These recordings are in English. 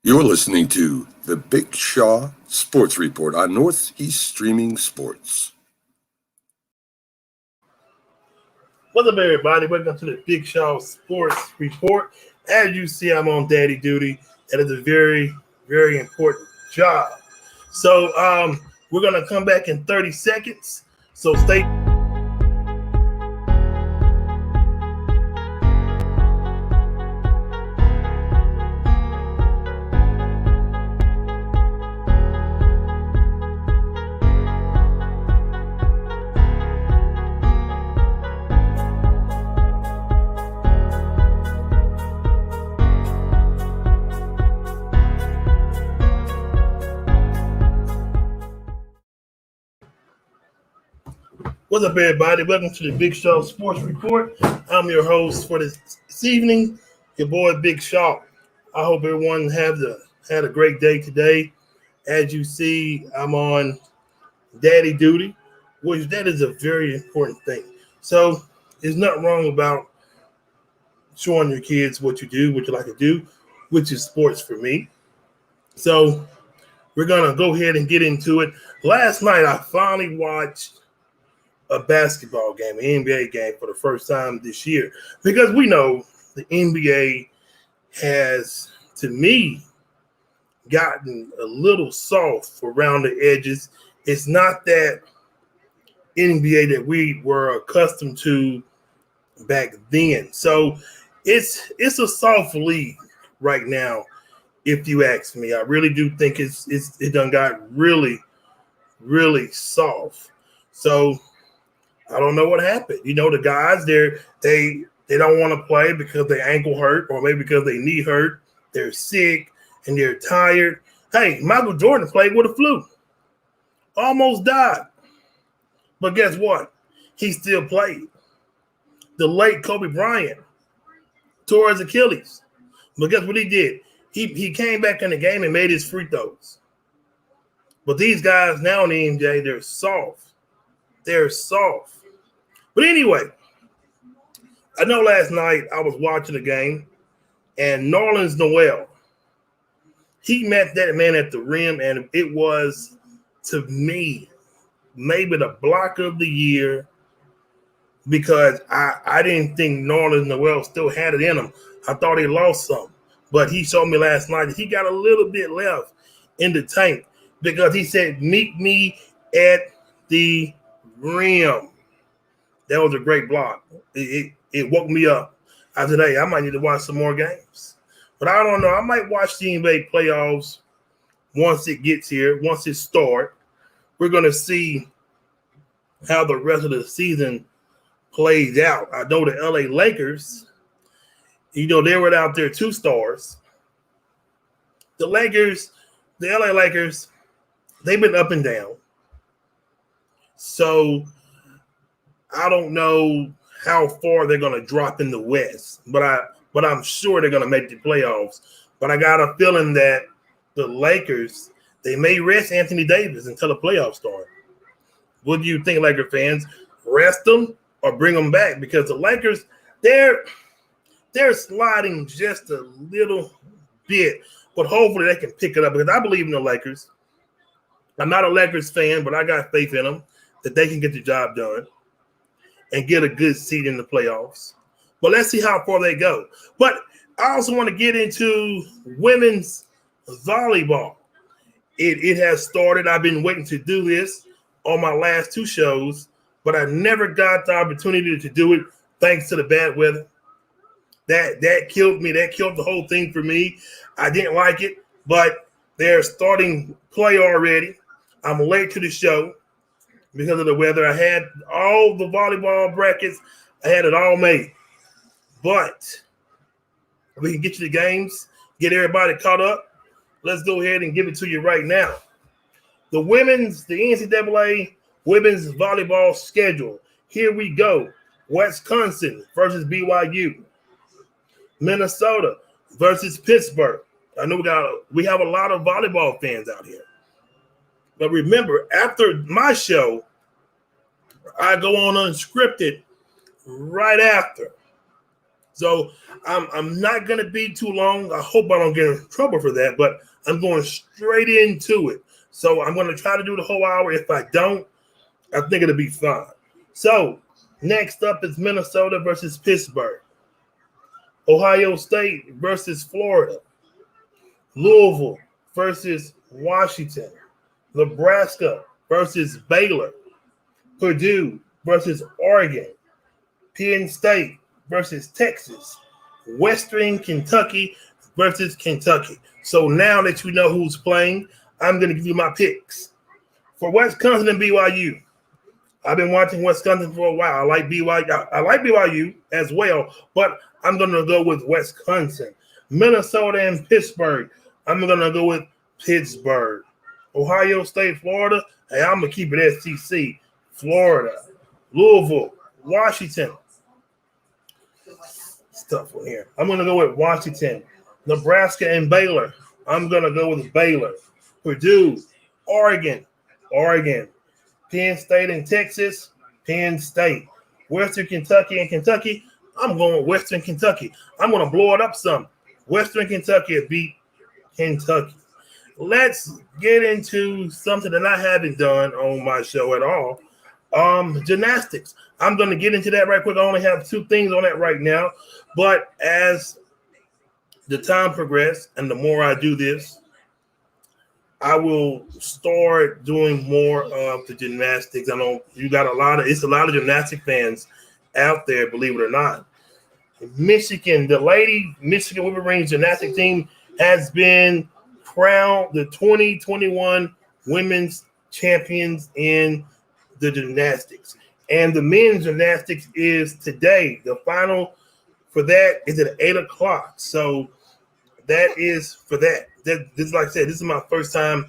You're listening to the Big Shaw Sports Report on Northeast Streaming Sports. What's up, everybody? Welcome to the Big Shaw Sports Report. As you see, I'm on daddy duty. That is a very, very important job. So we're going to come back in 30 seconds. So stay. What's up, everybody? Welcome to the Big Shaw Sports Report. I'm your host for this evening, your boy Big Shaw. I hope everyone had a great day today. As you see, I'm on daddy duty, which that is a very important thing. So there's nothing wrong about showing your kids what you do, what you like to do, which is sports for me. So we're going to go ahead and get into it. Last night, I finally watched a basketball game, an NBA game for the first time this year, because we know the NBA has, to me, gotten a little soft around the edges. It's not that NBA that we were accustomed to back then. So it's a soft league right now, if you ask me. I really do think it done got really, really soft. So I don't know what happened. You know, the guys they don't want to play because their ankle hurt, or maybe because they knee hurt. They're sick and they're tired. Hey, Michael Jordan played with a flu, almost died, but guess what? He still played. The late Kobe Bryant tore his Achilles, but guess what he did? He came back in the game and made his free throws. But these guys now in the NBA, they're soft. They're soft. But anyway, I know last night I was watching the game, and Nerlens Noel, he met that man at the rim, and it was, to me, maybe the block of the year, because I didn't think Nerlens Noel still had it in him. I thought he lost some. But he showed me last night that he got a little bit left in the tank, because he said, meet me at the rim. That was a great block. It woke me up. I said, hey, I might need to watch some more games. But I don't know. I might watch the NBA playoffs once it gets here, once it starts. We're going to see how the rest of the season plays out. I know the LA Lakers, you know, they were out there 2 stars. The LA Lakers, they've been up and down. So I don't know how far they're going to drop in the West, but I'm sure they're going to make the playoffs. But I got a feeling that the Lakers, they may rest Anthony Davis until the playoffs start. What do you think, Laker fans? Rest them or bring them back? Because the Lakers, they're sliding just a little bit, but hopefully they can pick it up, because I believe in the Lakers. I'm not a Lakers fan, but I got faith in them that they can get the job done and get a good seed in the playoffs. But let's see how far they go. But I also want to get into women's volleyball. It has started. I've been waiting to do this on my last 2 shows, but I never got the opportunity to do it thanks to the bad weather. That killed me. That killed the whole thing for me. I didn't like it, but they're starting play already. I'm late to the show because of the weather. I had all the volleyball brackets. I had it all made. But we can get you the games, get everybody caught up. Let's go ahead and give it to you right now. The NCAA women's volleyball schedule. Here we go. Wisconsin versus BYU. Minnesota versus Pittsburgh. I know we have a lot of volleyball fans out here. But remember, after my show, I go on unscripted right after. So I'm not gonna be too long. I hope I don't get in trouble for that, but I'm going straight into it. So I'm gonna try to do the whole hour. If I don't, I think it'll be fine. So next up is Minnesota versus Pittsburgh, Ohio State versus Florida, Louisville versus Washington, Nebraska versus Baylor, Purdue versus Oregon, Penn State versus Texas, Western Kentucky versus Kentucky. So now that you know who's playing, I'm going to give you my picks. For Wisconsin and BYU, I've been watching Wisconsin for a while. I like BYU as well, but I'm going to go with Wisconsin. Minnesota and Pittsburgh, I'm going to go with Pittsburgh. Ohio State, Florida, hey, I'm going to keep it SEC. Florida, Louisville, Washington. It's tough one here. I'm going to go with Washington. Nebraska and Baylor, I'm going to go with Baylor. Purdue, Oregon. Penn State and Texas, Penn State. Western Kentucky and Kentucky, I'm going with Western Kentucky. I'm going to blow it up some. Western Kentucky beat Kentucky. Let's get into something that I haven't done on my show at all. Gymnastics. I'm going to get into that right quick. I only have 2 things on that right now. But as the time progresses and the more I do this, I will start doing more of the gymnastics. I know you got a lot of gymnastic fans out there, believe it or not. Michigan, the lady Michigan Wolverines gymnastic team has been crowned the 2021 women's champions in the gymnastics. And the men's gymnastics is today. The final for that is at 8 o'clock. So that is for that. This, like I said, this is my first time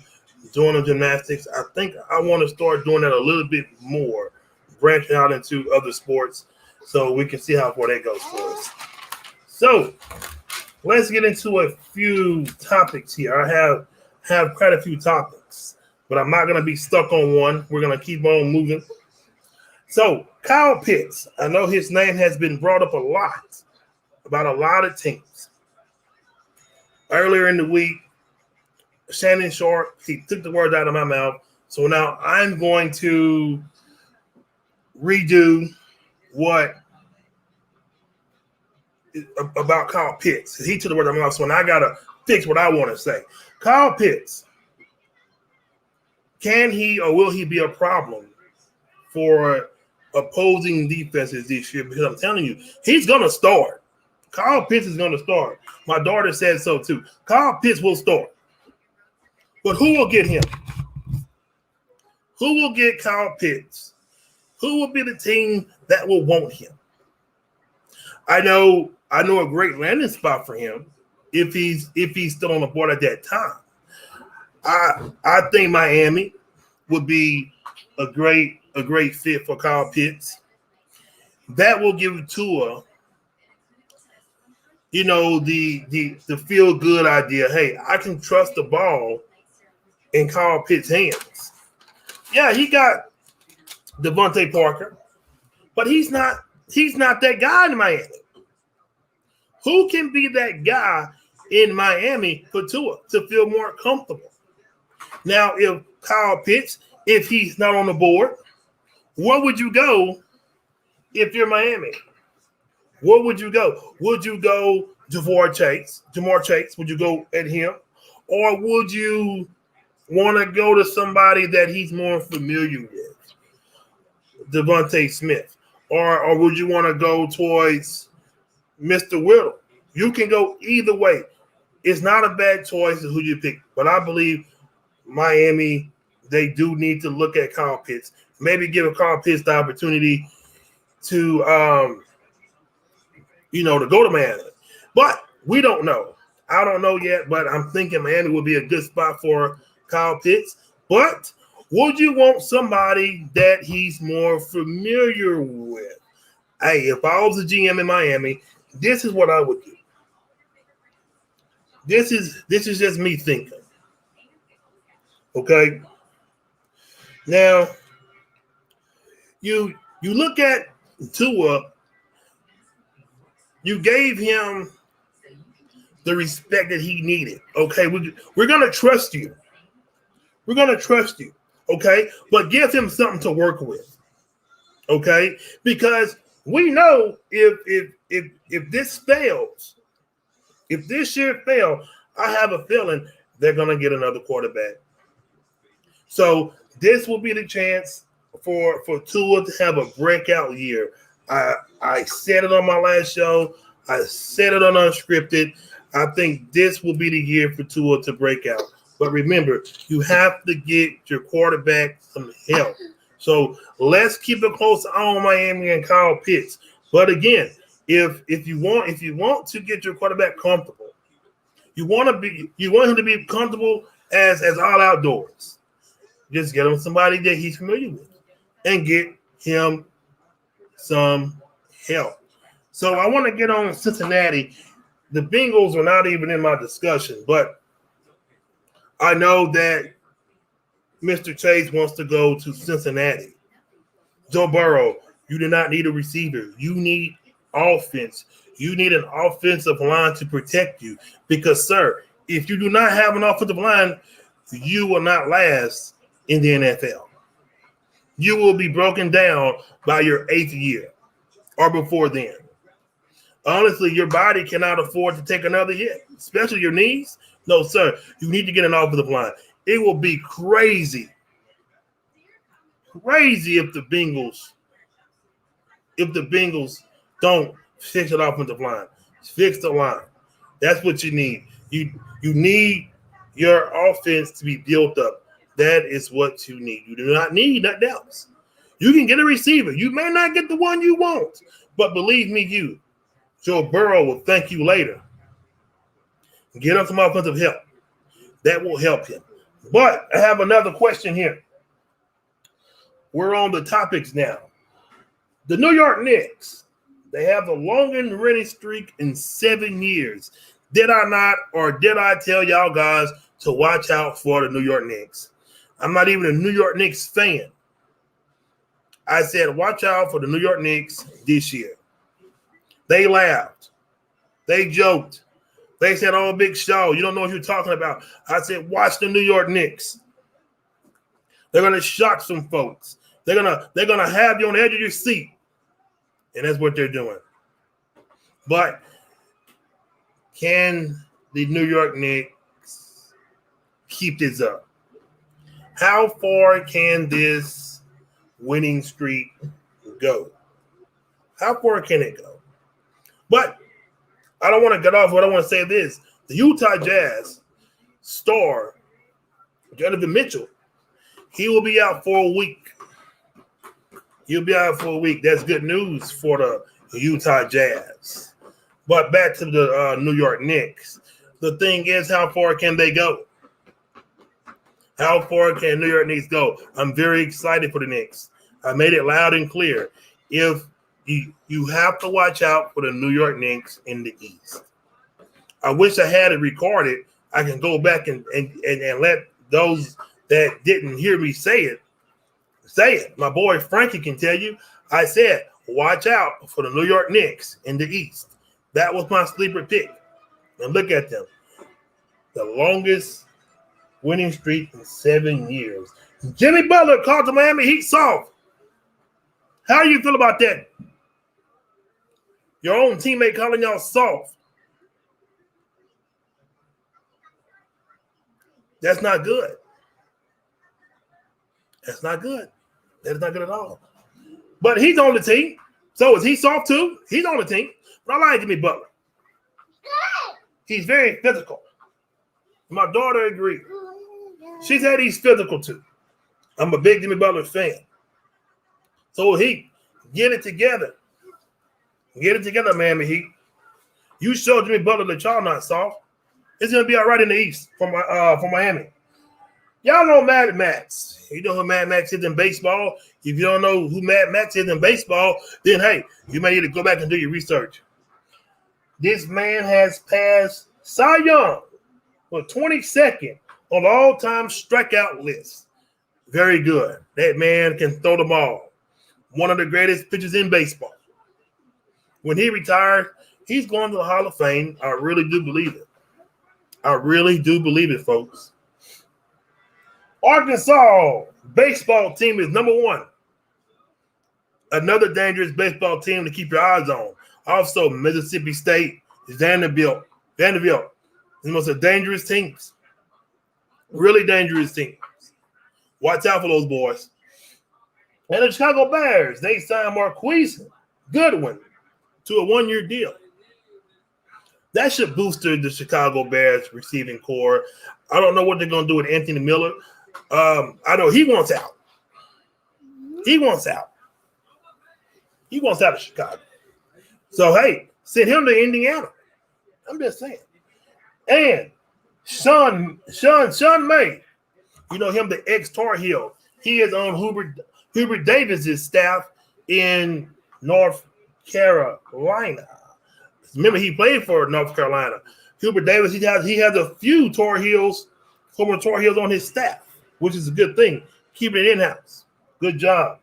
doing the gymnastics. I think I want to start doing that a little bit more, branching out into other sports so we can see how far that goes for us. So let's get into a few topics here. I have quite a few topics, but I'm not going to be stuck on one. We're going to keep on moving. So Kyle Pitts, I know his name has been brought up a lot about a lot of teams. Earlier in the week, Shannon Sharpe, he took the words out of my mouth. So now I'm going to redo what about Kyle Pitts. He took the words out of my mouth. So now I got to fix what I want to say. Kyle Pitts, can he or will he be a problem for opposing defenses this year? Because I'm telling you, he's going to start. Kyle Pitts is going to start. My daughter said so too. Kyle Pitts will start. But who will get him? Who will get Kyle Pitts? Who will be the team that will want him? I know a great landing spot for him if he's still on the board at that time. I think Miami would be a great fit for Kyle Pitts. That will give Tua, the feel good idea. Hey, I can trust the ball in Kyle Pitts' hands. Yeah, he got Devontae Parker, but he's not that guy in Miami. Who can be that guy in Miami for Tua to feel more comfortable? Now, if Kyle Pitts, if he's not on the board, where would you go if you're Miami? Where would you go? Would you go Jamar Chase? Would you go at him? Or would you want to go to somebody that he's more familiar with? Devontae Smith. Or would you want to go towards Mr. Whittle? You can go either way. It's not a bad choice who you pick. But I believe Miami, they do need to look at Kyle Pitts. Maybe give Kyle Pitts the opportunity to to go to Miami. But we don't know. I don't know yet, but I'm thinking Miami would be a good spot for Kyle Pitts. But would you want somebody that he's more familiar with? Hey, if I was a GM in Miami, this is what I would do. This is just me thinking. Okay? Now, you look at Tua. You gave him the respect that he needed. Okay, we're gonna trust you. We're gonna trust you. Okay, but give him something to work with. Okay, because we know if this fails, if this year fails, I have a feeling they're gonna get another quarterback. So this will be the chance for Tua to have a breakout year. I said it on my last show. I said it on Unscripted. I think this will be the year for Tua to break out. But remember, you have to get your quarterback some help. So let's keep it close on Miami and Kyle Pitts. But again, if you want to get your quarterback comfortable, you want him to be comfortable as all outdoors. Just get him somebody that he's familiar with and get him some help. So I want to get on Cincinnati. The Bengals are not even in my discussion, but I know that Mr. Chase wants to go to Cincinnati. Joe Burrow, you do not need a receiver. You need offense. You need an offensive line to protect you because, sir, if you do not have an offensive line, you will not last in the NFL. You will be broken down by your 8th year or before then. Honestly, your body cannot afford to take another hit, especially your knees. No, sir, you need to get an offensive line. It will be crazy if the Bengals don't fix an offensive line. Fix the line. That's what you need. You need your offense to be built up. That is what you need. You do not need nothing else. You can get a receiver. You may not get the one you want, but believe me, Joe Burrow will thank you later. Get him some offensive help. That will help him. But I have another question here. We're on the topics now. The New York Knicks, they have the longest winning streak in 7 years. Did I not, or did I tell y'all guys to watch out for the New York Knicks? I'm not even a New York Knicks fan. I said, watch out for the New York Knicks this year. They laughed. They joked. They said, oh, Big Shaw, you don't know what you're talking about. I said, watch the New York Knicks. They're going to shock some folks. They're gonna have you on the edge of your seat. And that's what they're doing. But can the New York Knicks keep this up? How far can this winning streak go? How far can it go? But I don't want to get off what I want to say this. The Utah Jazz star, Donovan Mitchell, he will be out for a week. He'll be out for a week. That's good news for the Utah Jazz. But back to the New York Knicks. The thing is, how far can they go? How far can New York Knicks go? I'm very excited for the Knicks. I made it loud and clear. If you have to watch out for the New York Knicks in the East. I wish I had it recorded. I can go back and let those that didn't hear me say it. My boy Frankie can tell you. I said, watch out for the New York Knicks in the East. That was my sleeper pick. And look at them. The longest winning streak in 7 years. Jimmy Butler called the Miami Heat soft. How do you feel about that? Your own teammate calling y'all soft. That's not good. That's not good. That's not good at all. But he's on the team. So is he soft too? He's on the team. But I like Jimmy Butler. He's very physical. My daughter agreed. She said he's physical too. I'm a big Jimmy Butler fan. So he get it together. Get it together, Miami Heat. You showed Jimmy Butler that y'all not soft. It's gonna be all right in the East for Miami. Y'all know Mad Max. You know who Mad Max is in baseball. If you don't know who Mad Max is in baseball, then hey, you may need to go back and do your research. This man has passed Cy Young for 22nd on the all-time strikeout list. Very good. That man can throw the ball. One of the greatest pitchers in baseball. When he retired, He's going to the Hall of Fame. I really do believe it. I really do believe it, folks. Arkansas baseball team is number one. Another dangerous baseball team to keep your eyes on. Also, Mississippi State, Vanderbilt. Vanderbilt is most of dangerous teams. Really dangerous teams. Watch out for those boys. And the Chicago Bears, they signed Marquise Goodwin to a one-year deal. That should boost the Chicago Bears receiving core. I don't know what they're going to do with Anthony Miller. I know he wants out. He wants out. He wants out of Chicago. So, hey, send him to Indiana. I'm just saying. And Sean May, you know him, the ex-Tar Heel. He is on Hubert Davis's staff in North Carolina. Remember, he played for North Carolina. Hubert Davis, he has a few former Tar Heels on his staff, which is a good thing. Keeping it in-house. Good job.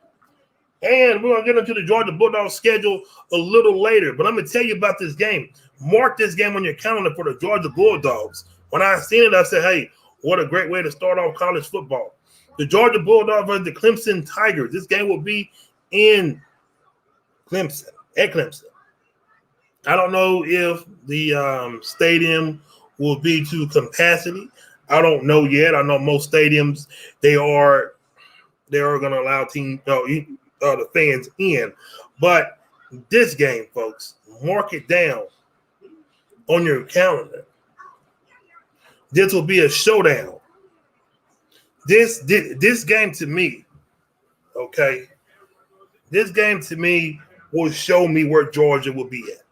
And we're going to get into the Georgia Bulldogs schedule a little later. But I'm going to tell you about this game. Mark this game on your calendar for the Georgia Bulldogs. When I seen it, I said, hey, what a great way to start off college football. The Georgia Bulldogs versus the Clemson Tigers. This game will be in Clemson, at Clemson. I don't know if the stadium will be to capacity. I don't know yet. I know most stadiums, they are going to allow the fans in. But this game, folks, mark it down on your calendar. This will be a showdown. This game to me, okay, this game to me will show me where Georgia will be at.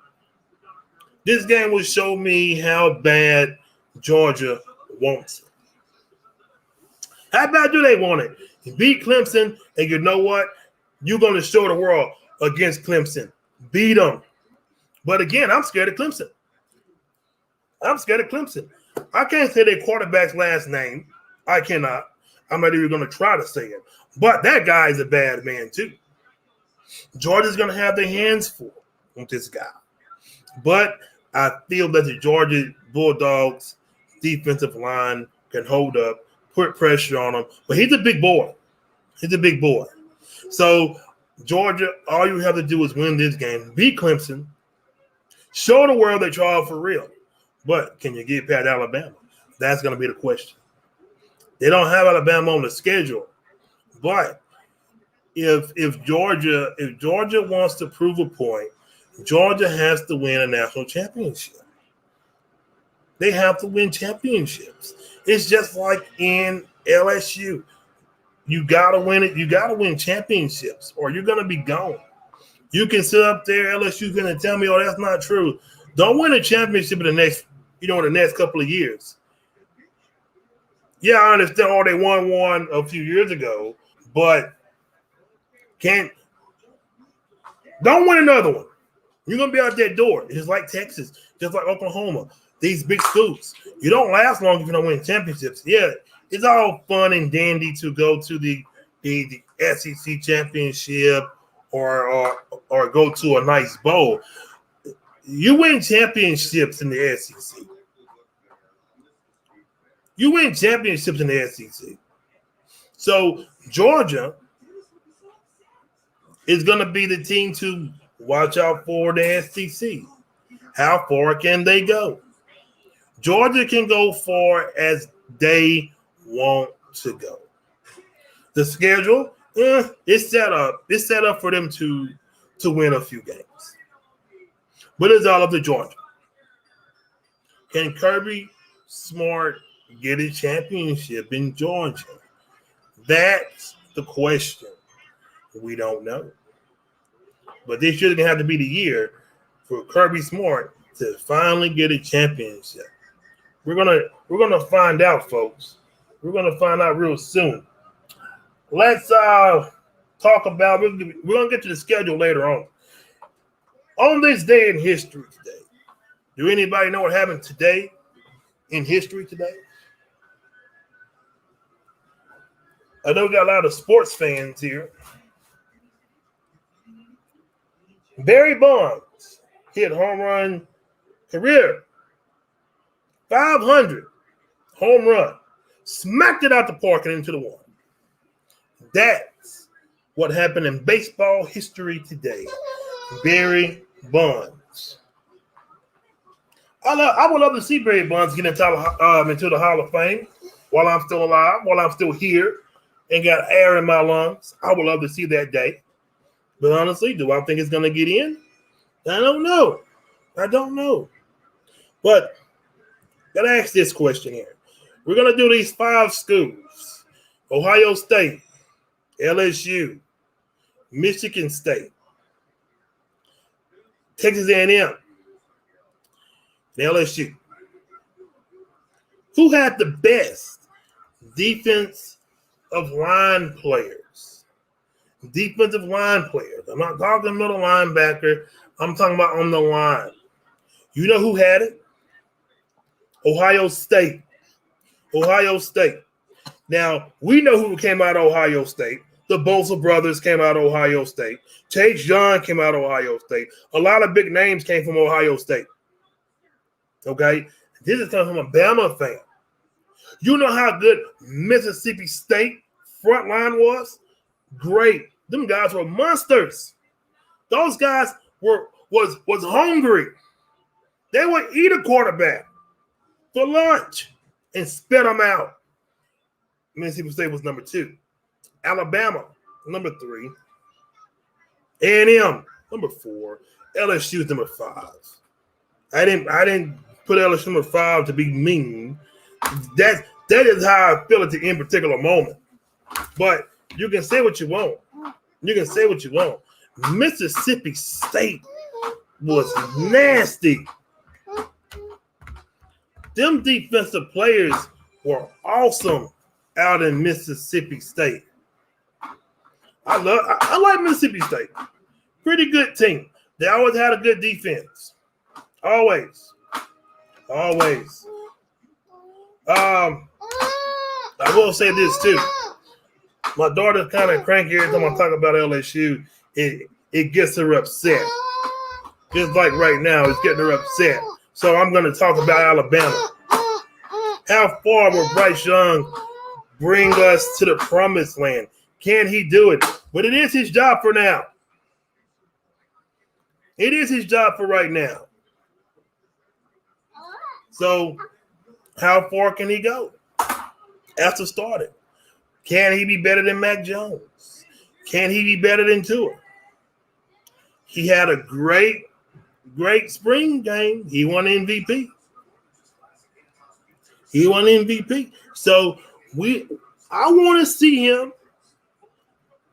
This game will show me how bad Georgia wants it. How bad do they want it? You beat Clemson, and you know what? You're going to show the world against Clemson. Beat them. But again, I'm scared of Clemson. I can't say their quarterback's last name. I cannot. I'm not even going to try to say it. But that guy is a bad man, too. Georgia's going to have their hands full with this guy. But I feel that the Georgia Bulldogs defensive line can hold up, put pressure on him. But he's a big boy. So, Georgia, all you have to do is win this game, beat Clemson, show the world that you're all for real. But can you get past Alabama? That's going to be the question. They don't have Alabama on the schedule. But if Georgia wants to prove a point, Georgia has to win a national championship. They have to win championships. It's just like in LSU. You got to win it. You got to win championships or you're going to be gone. You can sit up there, LSU, going to tell me, oh, that's not true. Don't win a championship in the next couple of years. Yeah, I understand. Oh, they won one a few years ago, but don't win another one. You're going to be out that door. It's like Texas, just like Oklahoma. These big schools. You don't last long if you don't win championships. Yeah, it's all fun and dandy to go to the SEC championship or go to a nice bowl. You win championships in the SEC. So Georgia is going to be the team to watch out for the SEC. How far can they go? Georgia can go far as they want to go. The schedule, it's set up. It's set up for them to win a few games. But it's all up to Georgia. Can Kirby Smart get a championship in Georgia? That's the question. We don't know. But this year's gonna have to be the year for Kirby Smart to finally get a championship. We're gonna find out, folks. We're gonna find out real soon. Let's talk about. We're gonna get to the schedule later on. On this day in history today, do anybody know what happened today in history today? I know we got a lot of sports fans here. Barry Bonds hit home run career. 500 home run. Smacked it out the park and into the wall. That's what happened in baseball history today. Barry Bonds. I would love to see Barry Bonds get into the Hall of Fame while I'm still alive, while I'm still here and got air in my lungs. I would love to see that day. But honestly, do I think it's going to get in? I don't know. But got to ask this question here. We're going to do these 5 schools. Ohio State, LSU, Michigan State, Texas A&M, and LSU. Who had the best defensive line players? Defensive line players. I'm not talking middle linebacker. I'm talking about on the line. You know who had it? Ohio State. Now, we know who came out of Ohio State. The Bosa brothers came out of Ohio State. Chase Young came out of Ohio State. A lot of big names came from Ohio State. Okay? This is coming from a Bama fan. You know how good Mississippi State front line was? Great. Them guys were monsters. Those guys was hungry. They would eat a quarterback for lunch and spit them out. Mississippi State was number 2. Alabama, number 3. A&M, number 4. LSU is number 5. I didn't put LSU number 5 to be mean. That is how I feel at the in particular moment. But you can say what you want. Mississippi State was nasty. Them defensive players were awesome out in Mississippi State. I like Mississippi State. Pretty good team. They always had a good defense. Always. I will say this too. My daughter's kind of cranky every time I talk about LSU. It gets her upset. Just like right now, it's getting her upset. So I'm going to talk about Alabama. How far will Bryce Young bring us to the promised land? Can he do it? But it is his job for now. It is his job for right now. So how far can he go after starting? Can he be better than Mac Jones? Can he be better than Tua? He had a great spring game. He won MVP. So I want to see him.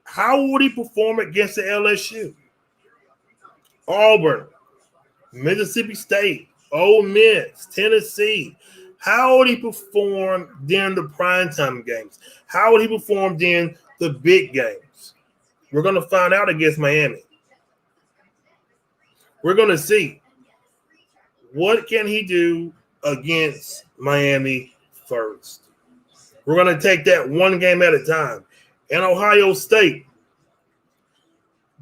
How would he perform against the LSU? Auburn, Mississippi State, Ole Miss, Tennessee. How would he perform during the primetime games? How would he perform during the big games? We're going to find out against Miami. We're going to see what can he do against Miami first. We're going to take that one game at a time. And Ohio State,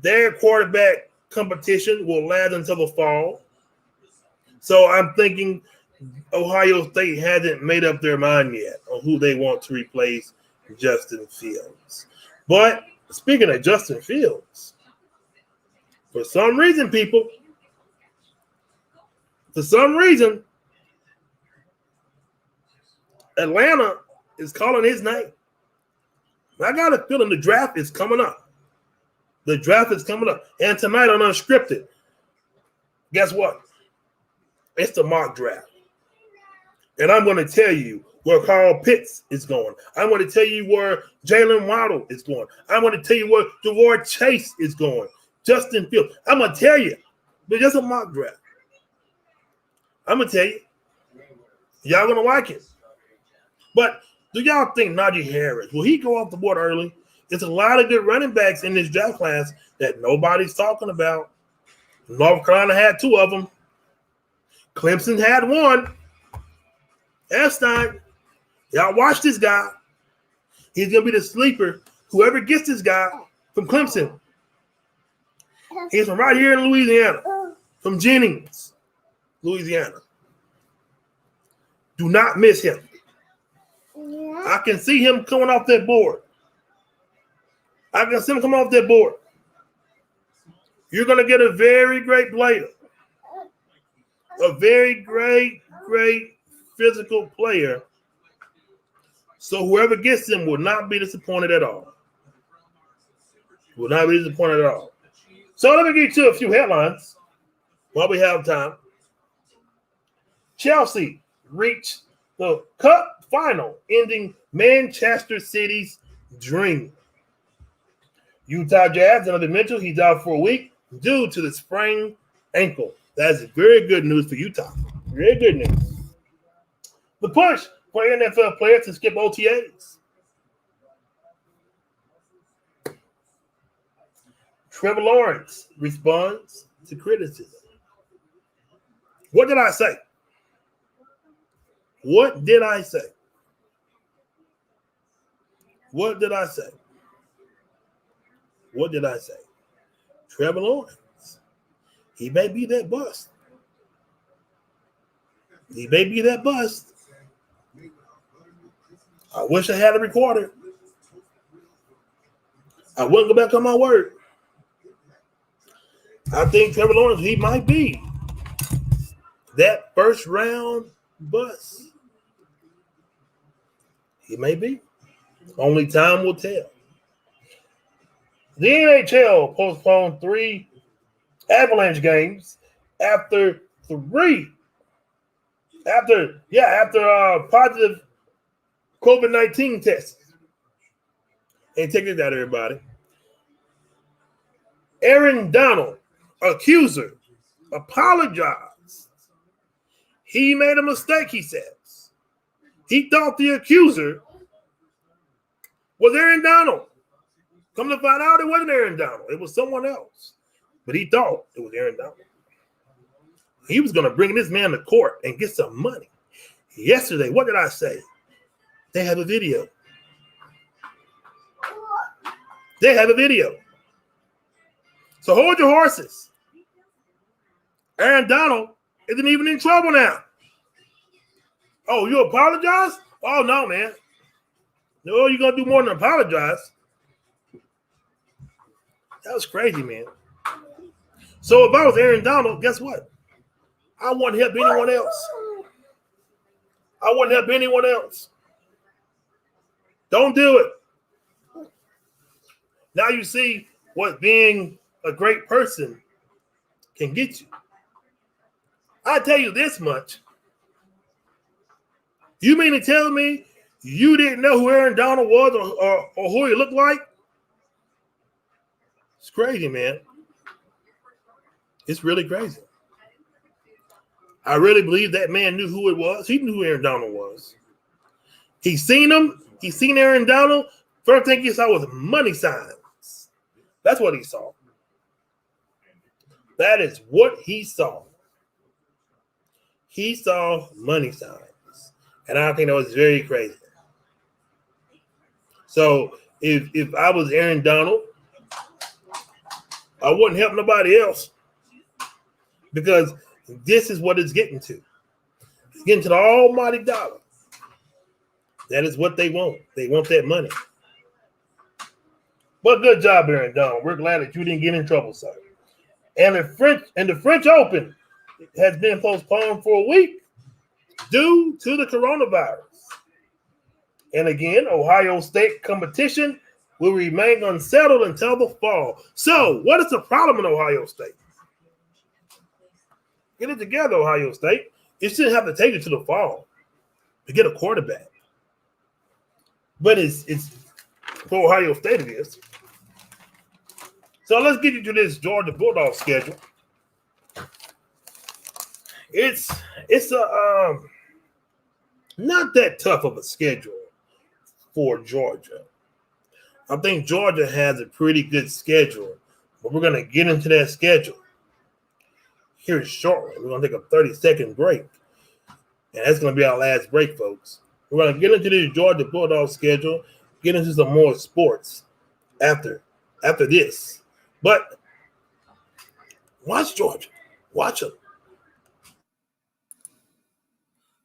their quarterback competition will last until the fall. So I'm thinking Ohio State hasn't made up their mind yet on who they want to replace Justin Fields. But speaking of Justin Fields, for some reason, Atlanta is calling his name. I got a feeling the draft is coming up. And tonight on Unscripted, guess what? It's the mock draft. And I'm going to tell you where Carl Pitts is going. I'm going to tell you where Jalen Waddle is going. I'm going to tell you where Ja'Marr Chase is going. Justin Fields. I'm going to tell you. But just a mock draft. I'm going to tell you. Y'all going to like it. But do y'all think Najee Harris, will he go off the board early? There's a lot of good running backs in this draft class that nobody's talking about. North Carolina had 2 of them. Clemson had 1. Epstein, y'all watch this guy. He's going to be the sleeper. Whoever gets this guy from Clemson, he's from right here in Louisiana. from Jennings, Louisiana. Do not miss him. I can see him coming off that board. I can see him coming off that board. You're going to get a very great player. A very great physical player. So whoever gets him will not be disappointed at all. Will not be disappointed at all. So let me get you a few headlines while we have time. Chelsea reached the cup final, ending Manchester City's dream. Utah Jazz, Donovan Mitchell, he's out for a week due to the sprained ankle. That's very good news for Utah. Very good news. The push for NFL players to skip OTAs. Trevor Lawrence responds to criticism. What did I say? What did I say? What did I say? What did I say? Trevor Lawrence. He may be that bust. He may be that bust. I wish I had a recorder. I wouldn't go back on my word. I think Trevor Lawrence, he might be that first round bust. He may be. Only time will tell. The NHL postponed 3 Avalanche games after positive COVID-19 tests. And take this out, everybody. Aaron Donald, accuser, apologized. He made a mistake, he says. He thought the accuser was Aaron Donald. Come to find out, it wasn't Aaron Donald. It was someone else. But he thought it was Aaron Donald. He was going to bring this man to court and get some money. Yesterday, what did I say? They have a video. They have a video. So hold your horses. Aaron Donald isn't even in trouble now. Oh, you apologize? Oh, no, man. No, you're going to do more than apologize. That was crazy, man. So if I was Aaron Donald, guess what? I wouldn't help anyone else. I wouldn't help anyone else. Don't do it. Now you see what being a great person can get you. I tell you this much. You mean to tell me you didn't know who Aaron Donald was or who he looked like? It's crazy, man. It's really crazy. I really believe that man knew who it was. He knew who Aaron Donald was. He seen him. He seen Aaron Donald. First thing he saw was money signs. That's what he saw. That is what he saw. He saw money signs. And I think that was very crazy. So if I was Aaron Donald, I wouldn't help nobody else. Because this is what it's getting to. It's getting to the almighty dollar. That is what they want. They want that money. But good job, Aaron Donald. We're glad that you didn't get in trouble, sir. And the French Open has been postponed for a week due to the coronavirus. And again, Ohio State competition will remain unsettled until the fall. So, what is the problem in Ohio State? Get it together, Ohio State. You shouldn't have to take it to the fall to get a quarterback. But it's for Ohio State it is. So let's get into this Georgia Bulldogs schedule. It's a not that tough of a schedule for Georgia. I think Georgia has a pretty good schedule, but we're going to get into that schedule here shortly. We're going to take a 30-second break, and that's going to be our last break, folks. We're going to get into this Georgia Bulldogs schedule, get into some more sports after this. But watch Georgia. Watch them.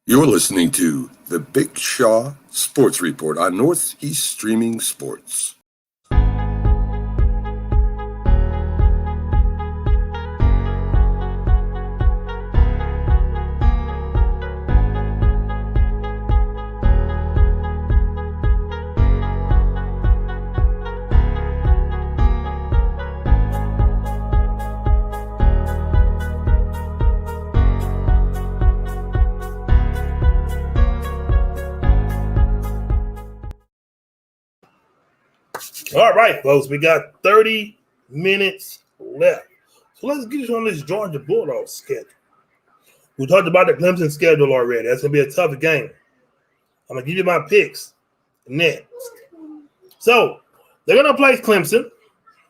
You're listening to the Big Shaw Sports Report on Northeast Streaming Sports. All right, folks, we got 30 minutes left. So let's get you on this Georgia Bulldogs schedule. We talked about the Clemson schedule already. That's going to be a tough game. I'm going to give you my picks next. So they're going to play Clemson. I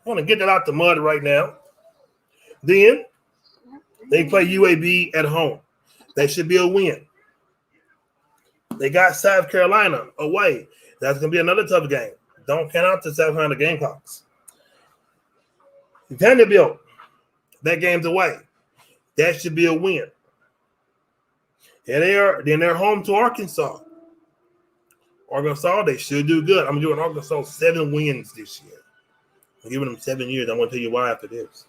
want to get that out the mud right now. Then they play UAB at home. That should be a win. They got South Carolina away. That's going to be another tough game. Don't count out the South Carolina Gamecocks. Vanderbilt, that game's away. That should be a win. And they're home to Arkansas. Arkansas, they should do good. I'm doing Arkansas 7 wins this year. I'm giving them 7 years. I'm going to tell you why after this.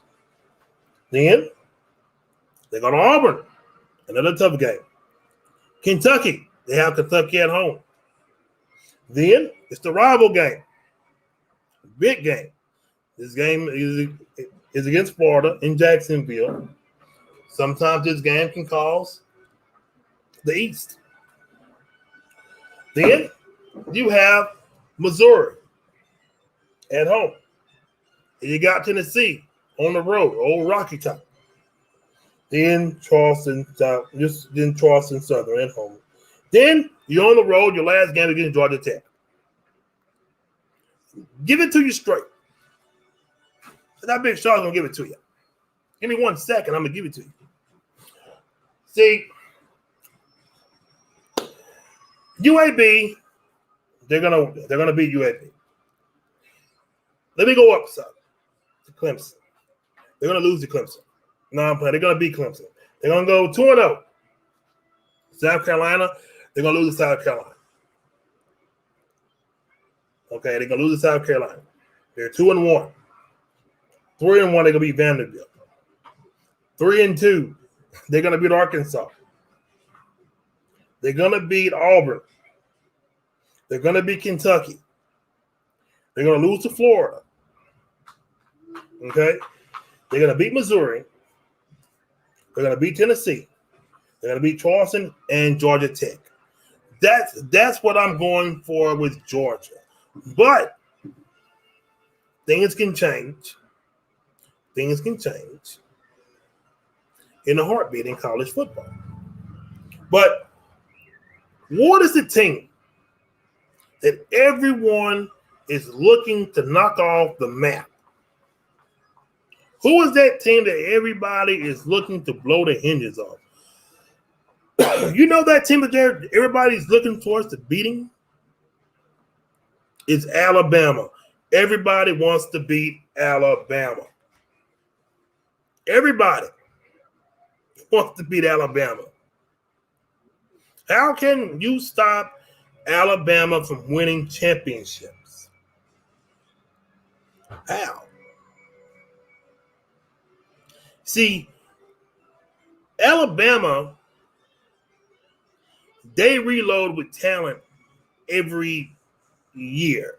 Then they go to Auburn. Another tough game. Kentucky, they have Kentucky at home. Then it's the rival game. Big game. This game is against Florida in Jacksonville. Sometimes this game can cause the East. Then you have Missouri at home. And you got Tennessee on the road, old Rocky Top. Then Charleston Southern at home. Then you're on the road, your last game against Georgia Tech. Give it to you straight. So that Big Shaw's going to give it to you. Give me 1 second, I'm going to give it to you. See, UAB, they're gonna beat UAB. Let me go up, son, to Clemson. They're going to lose to Clemson. No, I'm playing. They're going to beat Clemson. They're going to go 2-0. South Carolina, they're going to lose to South Carolina. Okay, they're going to lose to South Carolina. They're 2-1. 3-1, they're going to beat Vanderbilt. 3-2, they're going to beat Arkansas. They're going to beat Auburn. They're going to beat Kentucky. They're going to lose to Florida. Okay? They're going to beat Missouri. They're going to beat Tennessee. They're going to beat Charleston and Georgia Tech. That's what I'm going for with Georgia. But things can change. Things can change in a heartbeat in college football. But what is the team that everyone is looking to knock off the map? Who is that team that everybody is looking to blow the hinges off? You know that team that everybody's looking towards to beating? It's Alabama. Everybody wants to beat Alabama. Everybody wants to beat Alabama. How can you stop Alabama from winning championships? How? See, Alabama, they reload with talent every year.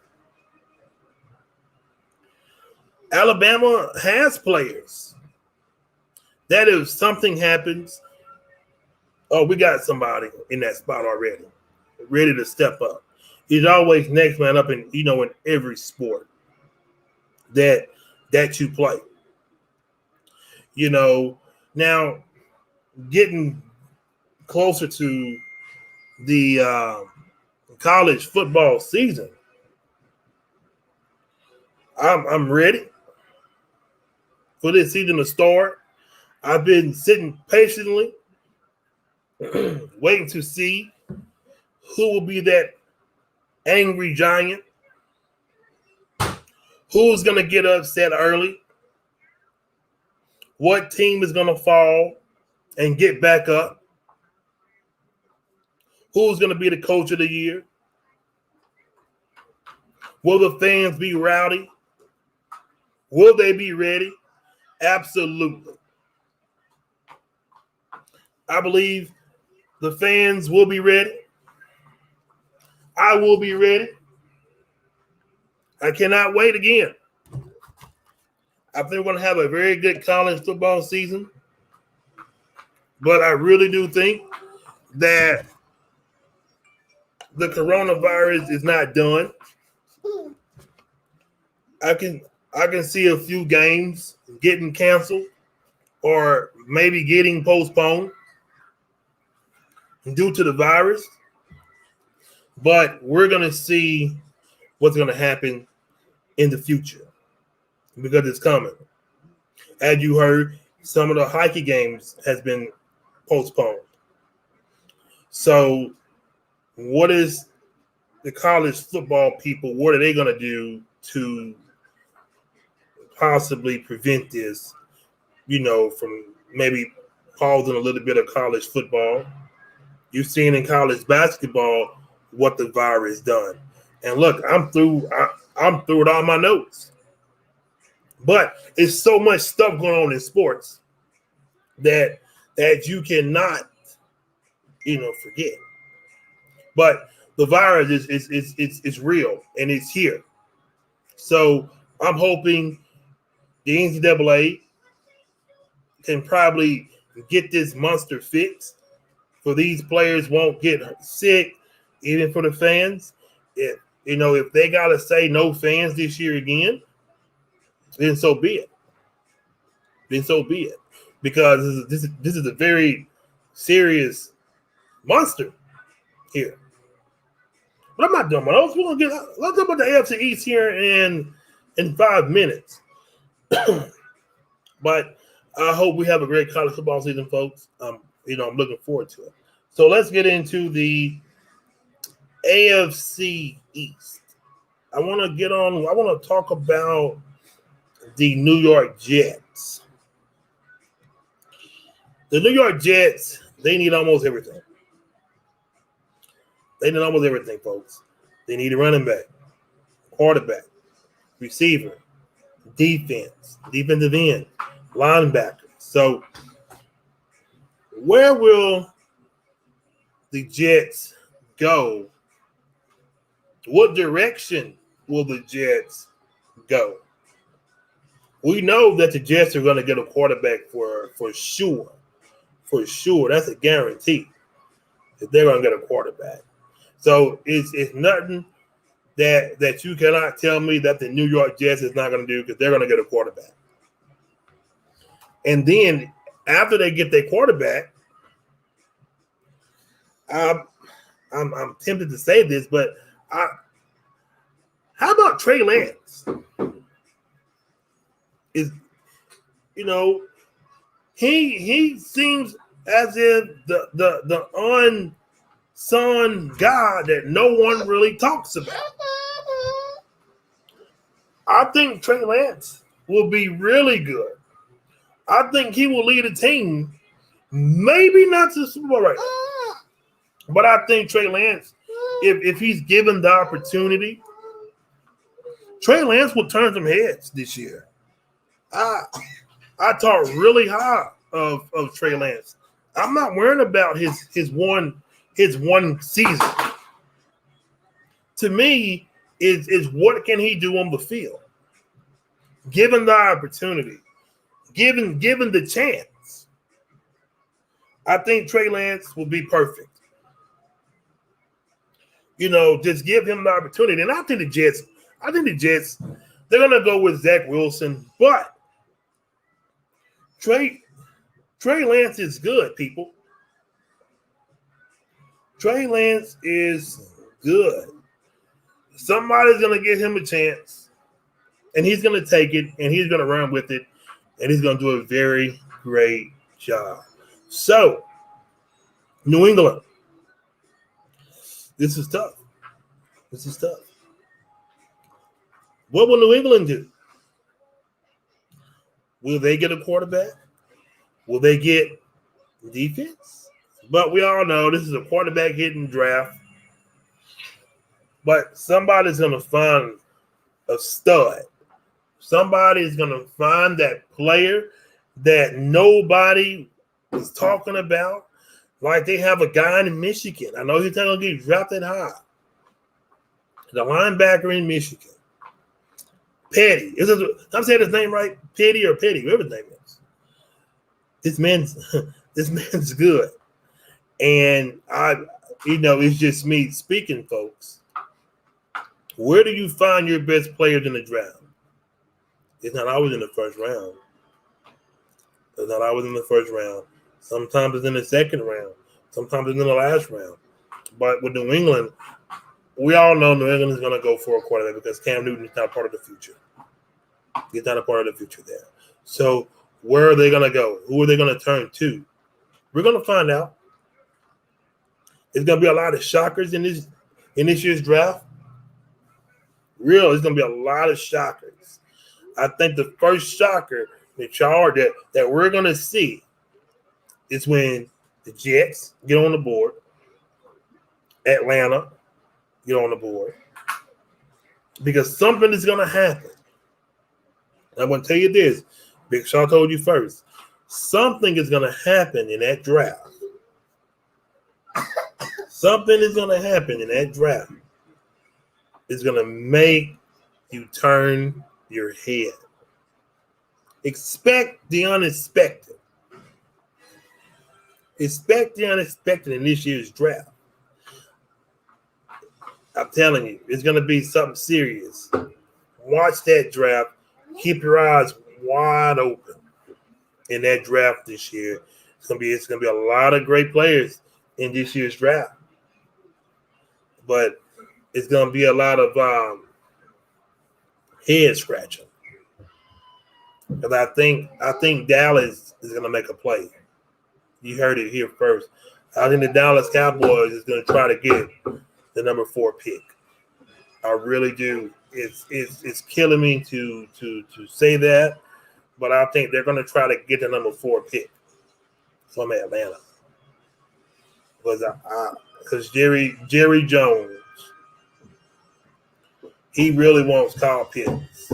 Alabama has players that if something happens, oh, we got somebody in that spot already, ready to step up. He's always next man up in every sport that you play. Now getting closer to the college football season, I'm ready for this season to start. I've been sitting patiently, waiting to see who will be that angry giant, who's going to get upset early, what team is going to fall and get back up, who's going to be the coach of the year, will the fans be rowdy, will they be ready? Absolutely. I believe the fans will be ready. I will be ready. I cannot wait again. I think we're going to have a very good college football season. But I really do think that the coronavirus is not done. I can see a few games getting canceled or maybe getting postponed due to the virus. But we're going to see what's going to happen in the future because it's coming. As you heard, some of the hockey games has been postponed. So what is the college football people, what are they going to do to possibly prevent this, from maybe pausing a little bit of college football? You've seen in college basketball what the virus done. And look, I'm through with all my notes. But it's so much stuff going on in sports that you cannot, forget. But the virus is real and it's here. So I'm hoping the NCAA can probably get this monster fixed so these players won't get sick, even for the fans. If they gotta say no fans this year again, then so be it. Because this is a very serious monster here. But I'm not done with those. Let's talk about the AFC East here in 5 minutes. But I hope we have a great college football season, folks. I'm looking forward to it. So let's get into the AFC East. I want to talk about the New York Jets. The New York Jets, they need almost everything. They need almost everything, folks. They need a running back, quarterback, receiver, defense, defensive end, linebacker. So where will the Jets go? What direction will the Jets go? We know that the Jets are going to get a quarterback for sure. For sure. That's a guarantee that they're going to get a quarterback. So it's nothing that you cannot tell me that the New York Jets is not going to do because they're going to get a quarterback. And then after they get their quarterback, I'm tempted to say this, but how about Trey Lance? He seems as if the unsung God that no one really talks about. I think Trey Lance will be really good. I think he will lead a team, maybe not to the Super Bowl right now, but I think Trey Lance, if he's given the opportunity, Trey Lance will turn some heads this year. I talk really high of Trey Lance. I'm not worried about his one season. To me, is what can he do on the field? Given the opportunity, given the chance, I think Trey Lance will be perfect. Just give him the opportunity. And I think the Jets, they're gonna go with Zach Wilson, but Trey Lance is good, people. Trey Lance is good. Somebody's going to give him a chance, and he's going to take it, and he's going to run with it, and he's going to do a very great job. So, New England. This is tough. What will New England do? Will they get a quarterback? Will they get defense? But we all know this is a quarterback hitting draft. But somebody's going to find a stud. Somebody's going to find that player that nobody was talking about. Like they have a guy in Michigan. I know he's not going to get drafted high. The linebacker in Michigan. Petty. I'm saying his name right? Petty or Petty, whatever his name is. This man's good. And it's just me speaking, folks. Where do you find your best players in the draft? It's not always in the first round. It's not always in the first round. Sometimes it's in the second round. Sometimes it's in the last round. But with New England, we all know New England is going to go for a quarterback because Cam Newton is not part of the future. He's not a part of the future there. So where are they going to go? Who are they going to turn to? We're going to find out. There's going to be a lot of shockers in this year's draft. There's going to be a lot of shockers. I think the first shocker that we're going to see is when the Jets get on the board, Atlanta get on the board, because something is going to happen. I'm going to tell you this. Big Shaw told you first. Something is going to happen in that draft. Something is going to happen in that draft. It's going to make you turn your head. Expect the unexpected. Expect the unexpected in this year's draft. I'm telling you, it's going to be something serious. Watch that draft. Keep your eyes wide open in that draft this year. It's going to be a lot of great players in this year's draft. But it's going to be a lot of head scratching. Because I think Dallas is going to make a play. You heard it here first. I think the Dallas Cowboys is going to try to get the number 4 pick. I really do. It's killing me to say that, but I think they're going to try to get the number 4 pick from Atlanta. Because Jerry Jones, he really wants Kyle Pitts.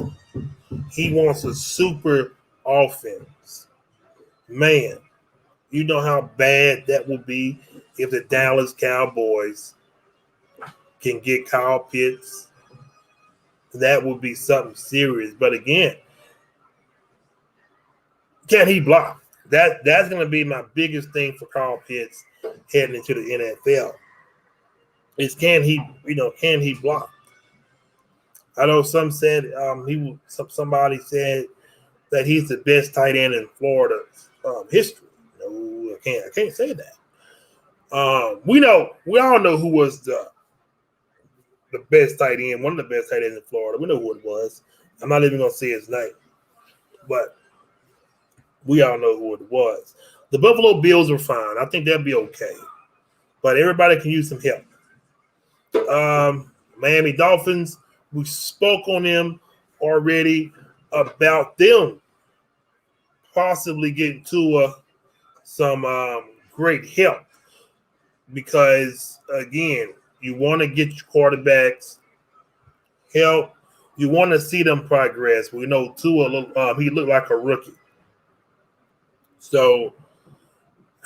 He wants a super offense. Man, you know how bad that would be if the Dallas Cowboys can get Kyle Pitts. That would be something serious. But again, can he block? That's going to be my biggest thing for Kyle Pitts heading into the NFL. Is can he block? I know somebody said that he's the best tight end in Florida history. No, I can't say that. We all know who was the best tight end, one of the best tight ends in Florida. We know who it was. I'm not even gonna say his name, but we all know who it was. The Buffalo Bills are fine. I think they'll be okay, but everybody can use some help. Miami Dolphins. We spoke on them already about them possibly getting to some great help because, again, you want to get your quarterbacks help. You want to see them progress. We know Tua, he looked like a rookie. So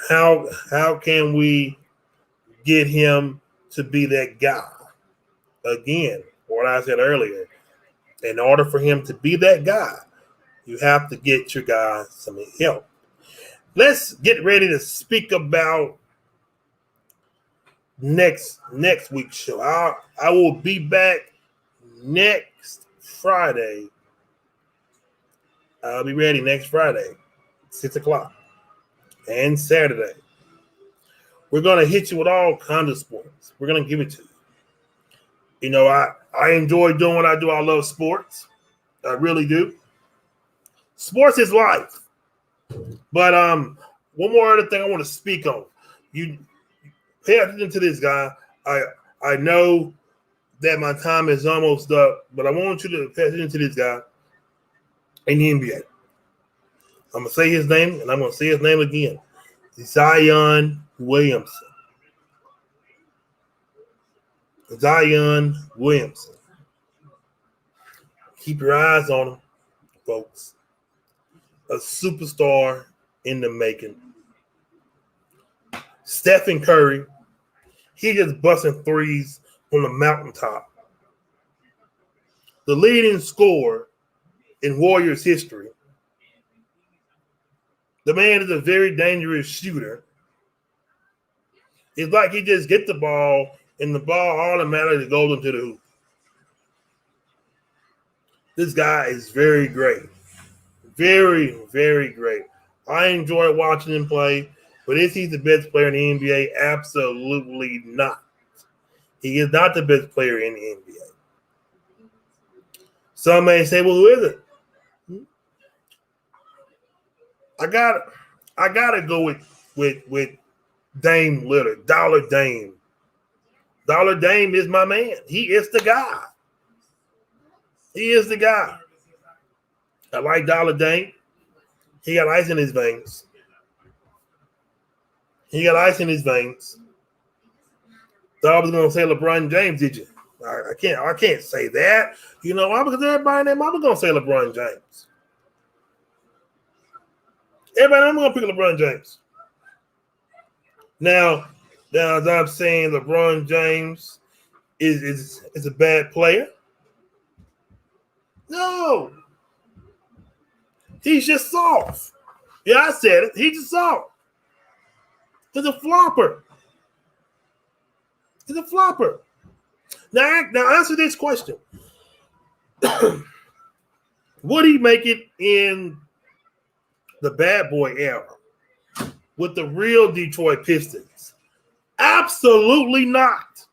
how can we get him to be that guy? Again, what I said earlier, in order for him to be that guy, you have to get your guy some help. Let's get ready to speak about next week's show. I will be back next Friday. I'll be ready next Friday, 6 o'clock, and Saturday. We're going to hit you with all kinds of sports. We're going to give it to you. You know, I enjoy doing what I do. I love sports. I really do. Sports is life. But one more other thing I want to speak on. You pay attention to this guy. I know that my time is almost up, but I want you to pay attention to this guy in the NBA. I'm going to say his name, and I'm going to say his name again. Zion Williamson. Zion Williamson. Keep your eyes on him, folks. A superstar in the making. Stephen Curry, he just busting threes from the mountaintop. The leading scorer in Warriors history. The man is a very dangerous shooter. It's like he just gets the ball and the ball automatically goes into the hoop. This guy is very great. Very, very great. I enjoy watching him play, but is he the best player in the NBA? Absolutely not. He is not the best player in the NBA. Some may say, well, who is it? I gotta go with Dame Lillard, Dollar Dame. Dollar Dame is my man. He is the guy. He is the guy. I like Dollar Dame. He got ice in his veins. He got ice in his veins. Thought I was gonna say LeBron James, did you? I can't say that. You know why? Because everybody in their mama gonna say LeBron James. Everybody, I'm gonna pick LeBron James. Now as I'm saying, LeBron James is a bad player. No, he's just soft. Yeah, I said it. He's just soft. He's a flopper. He's a flopper. Now answer this question. Would he make it in the bad boy era with the real Detroit Pistons? Absolutely not.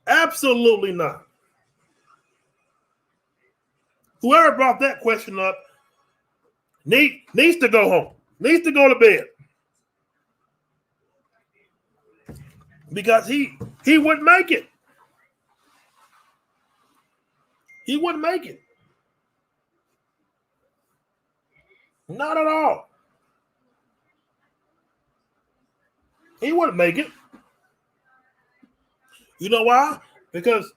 Absolutely not. Whoever brought that question up needs to go home. Needs to go to bed. Because he wouldn't make it. He wouldn't make it. Not at all. He wouldn't make it. You know why? Because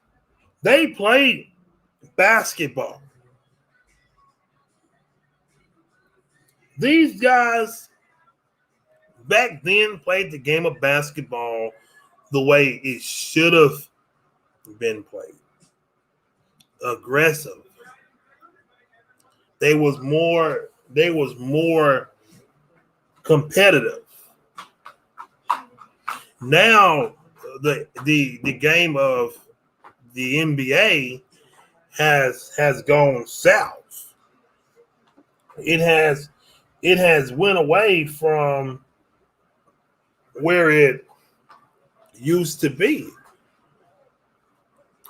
they played basketball. These guys back then played the game of basketball the way it should have been played. Aggressive. They was more competitive. Now the game of the NBA has gone south. It has went away from where it used to be.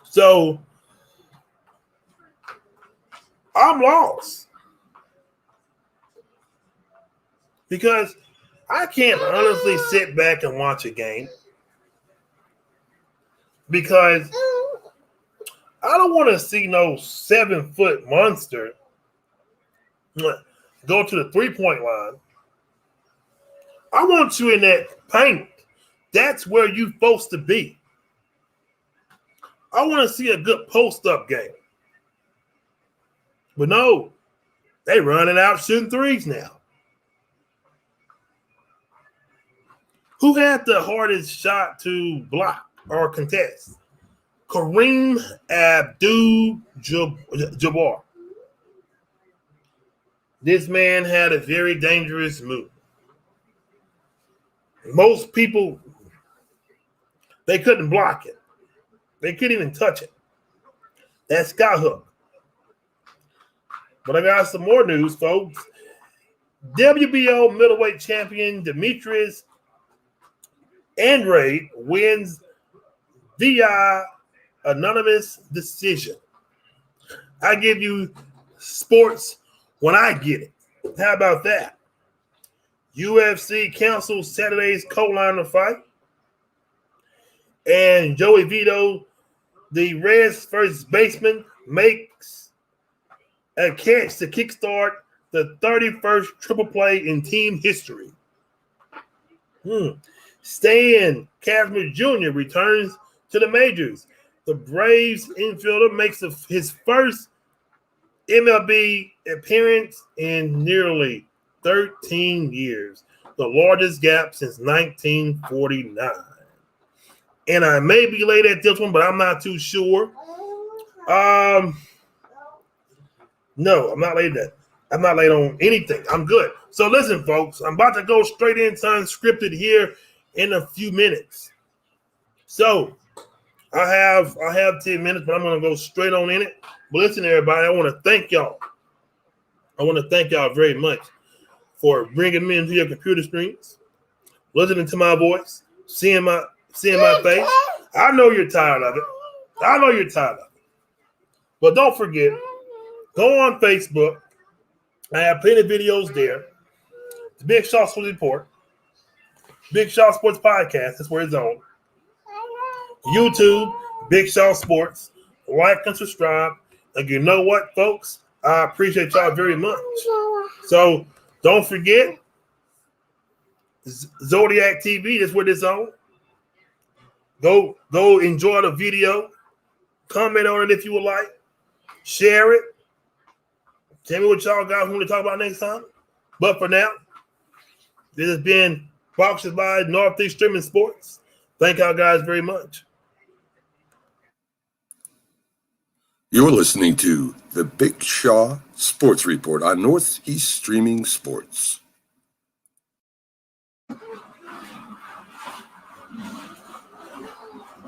So I'm lost because I can't honestly sit back and watch a game because I don't want to see no 7-foot monster go to the 3-point line. I want you in that paint. That's where you're supposed to be. I want to see a good post-up game. But no, they running out shooting threes now. Who had the hardest shot to block or contest? Kareem Abdul-Jabbar. This man had a very dangerous move. Most people, they couldn't block it. They couldn't even touch it. That sky hook. But I got some more news, folks. WBO middleweight champion Demetrius Andrade wins via anonymous decision. I give you sports when I get it. How about that? UFC cancels Saturday's co-liner fight. And Joey Vito, the Reds first baseman, makes a catch to kickstart the 31st triple play in team history. Stan Kazmir Jr. returns to the majors. The Braves infielder makes his first MLB appearance in nearly 13 years, the largest gap since 1949. And I may be late at this one, but I'm not too sure. No, I'm not late at that. I'm not late on anything. I'm good. So listen, folks, I'm about to go straight into unscripted here in a few minutes. So I have 10 minutes, but I'm going to go straight on in it. But listen, everybody, I want to thank y'all. I want to thank y'all very much for bringing me into your computer screens, listening to my voice, seeing my face. I know you're tired of it. I know you're tired of it. But don't forget, go on Facebook. I have plenty of videos there. The Big Shaw Sports Report, Big Shaw Sports Podcast. That's where it's on. YouTube, Big Shaw Sports. Like and subscribe. And you know what, folks? I appreciate y'all very much. So don't forget, Zodiac TV. That's where it's on. Go enjoy the video. Comment on it if you would like. Share it. Tell me what y'all guys want to talk about next time. But for now, this has been Boxers by Northeast Streaming Sports. Thank y'all guys very much. You're listening to the Big Shaw Sports Report on Northeast Streaming Sports.